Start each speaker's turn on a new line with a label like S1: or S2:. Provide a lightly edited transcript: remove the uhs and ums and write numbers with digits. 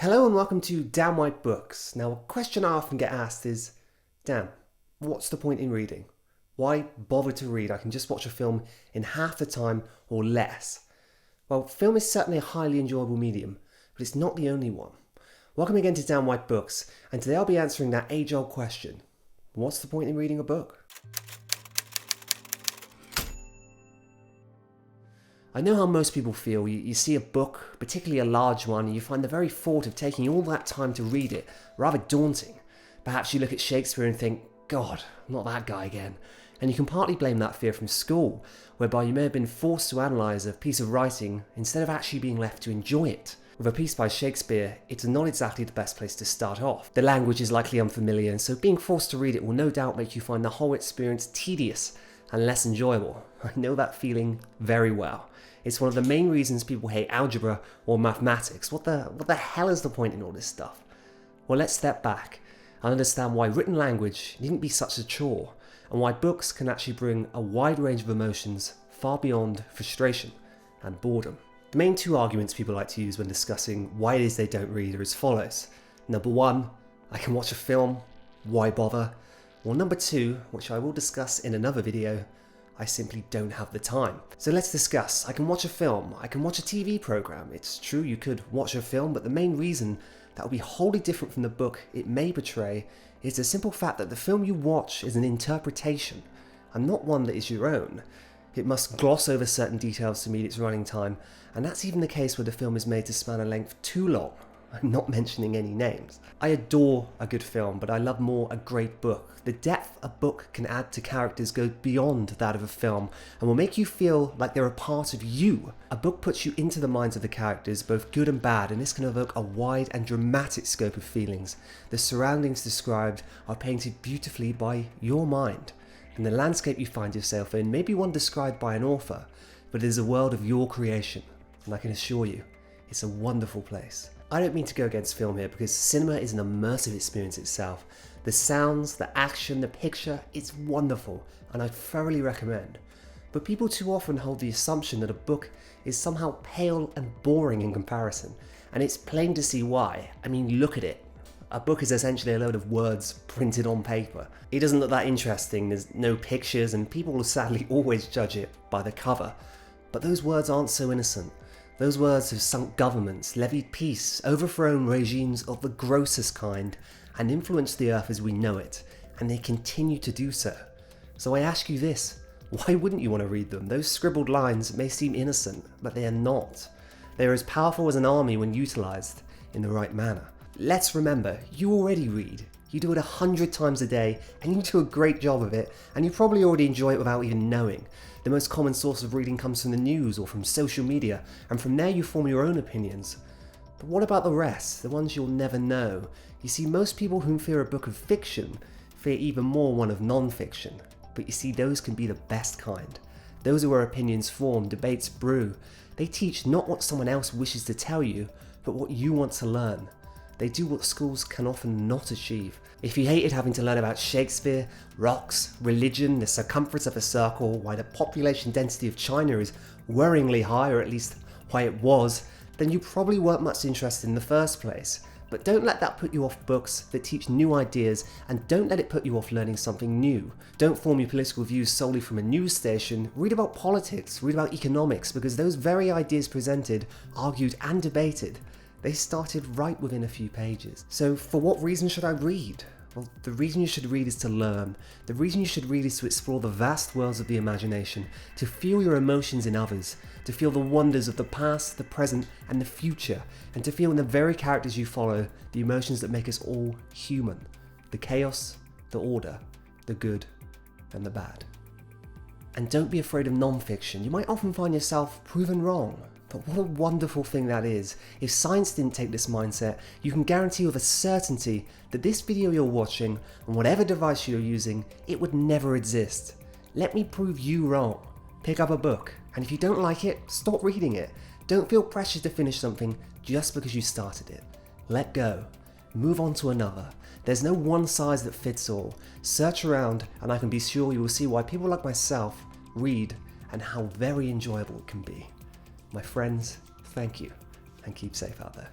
S1: Hello and welcome to Dan White Books. Now, a question I often get asked is, Dan, what's the point in reading? Why bother to read? I can just watch a film in half the time or less. Well, film is certainly a highly enjoyable medium, but it's not the only one. Welcome again to Dan White Books, and today I'll be answering that age-old question. What's the point in reading a book? I know how most people feel. You see a book, particularly a large one, and you find the very thought of taking all that time to read it rather daunting. Perhaps you look at Shakespeare and think, God, not that guy again. And you can partly blame that fear from school, whereby you may have been forced to analyse a piece of writing instead of actually being left to enjoy it. With a piece by Shakespeare, it's not exactly the best place to start off. The language is likely unfamiliar, and so being forced to read it will no doubt make you find the whole experience tedious and less enjoyable. I know that feeling very well. It's one of the main reasons people hate algebra or mathematics. What the hell is the point in all this stuff? Well, let's step back and understand why written language needn't be such a chore, and why books can actually bring a wide range of emotions far beyond frustration and boredom. The main two arguments people like to use when discussing why it is they don't read are as follows. Number one, I can watch a film, why bother? Or number two, which I will discuss in another video, I simply don't have the time. So let's discuss. I can watch a film, I can watch a TV program. It's true you could watch a film, but the main reason that will be wholly different from the book it may portray is the simple fact that the film you watch is an interpretation and not one that is your own. It must gloss over certain details to meet its running time, and that's even the case where the film is made to span a length too long. I'm not mentioning any names. I adore a good film, but I love more a great book. The depth a book can add to characters goes beyond that of a film and will make you feel like they're a part of you. A book puts you into the minds of the characters, both good and bad, and this can evoke a wide and dramatic scope of feelings. The surroundings described are painted beautifully by your mind, and the landscape you find yourself in may be one described by an author, but it is a world of your creation, and I can assure you, it's a wonderful place. I don't mean to go against film here, because cinema is an immersive experience itself. The sounds, the action, the picture, it's wonderful, and I thoroughly recommend. But people too often hold the assumption that a book is somehow pale and boring in comparison, and it's plain to see why. I mean, look at it. A book is essentially a load of words printed on paper. It doesn't look that interesting, there's no pictures, and people will sadly always judge it by the cover. But those words aren't so innocent. Those words have sunk governments, levied peace, overthrown regimes of the grossest kind, and influenced the earth as we know it, and they continue to do so. So I ask you this, why wouldn't you want to read them? Those scribbled lines may seem innocent, but they are not. They are as powerful as an army when utilised in the right manner. Let's remember, you already read. You do it 100 times a day, and you do a great job of it, and you probably already enjoy it without even knowing. The most common source of reading comes from the news or from social media, and from there you form your own opinions. But what about the rest, the ones you'll never know? You see, most people who fear a book of fiction fear even more one of non-fiction. But you see, those can be the best kind. Those are where opinions form, debates brew. They teach not what someone else wishes to tell you, but what you want to learn. They do what schools can often not achieve. If you hated having to learn about Shakespeare, rocks, religion, the circumference of a circle, why the population density of China is worryingly high, or at least why it was, then you probably weren't much interested in the first place. But don't let that put you off books that teach new ideas, and don't let it put you off learning something new. Don't form your political views solely from a news station. Read about politics, read about economics, because those very ideas presented, argued and debated, they started right within a few pages. So for what reason should I read? Well, the reason you should read is to learn. The reason you should read is to explore the vast worlds of the imagination, to feel your emotions in others, to feel the wonders of the past, the present, and the future, and to feel in the very characters you follow the emotions that make us all human. The chaos, the order, the good, and the bad. And don't be afraid of non-fiction. You might often find yourself proven wrong. But what a wonderful thing that is. If science didn't take this mindset, you can guarantee with a certainty that this video you're watching, on whatever device you're using, it would never exist. Let me prove you wrong. Pick up a book, and if you don't like it, stop reading it. Don't feel pressured to finish something just because you started it. Let go. Move on to another. There's no one size that fits all. Search around, and I can be sure you will see why people like myself read and how very enjoyable it can be. My friends, thank you, and keep safe out there.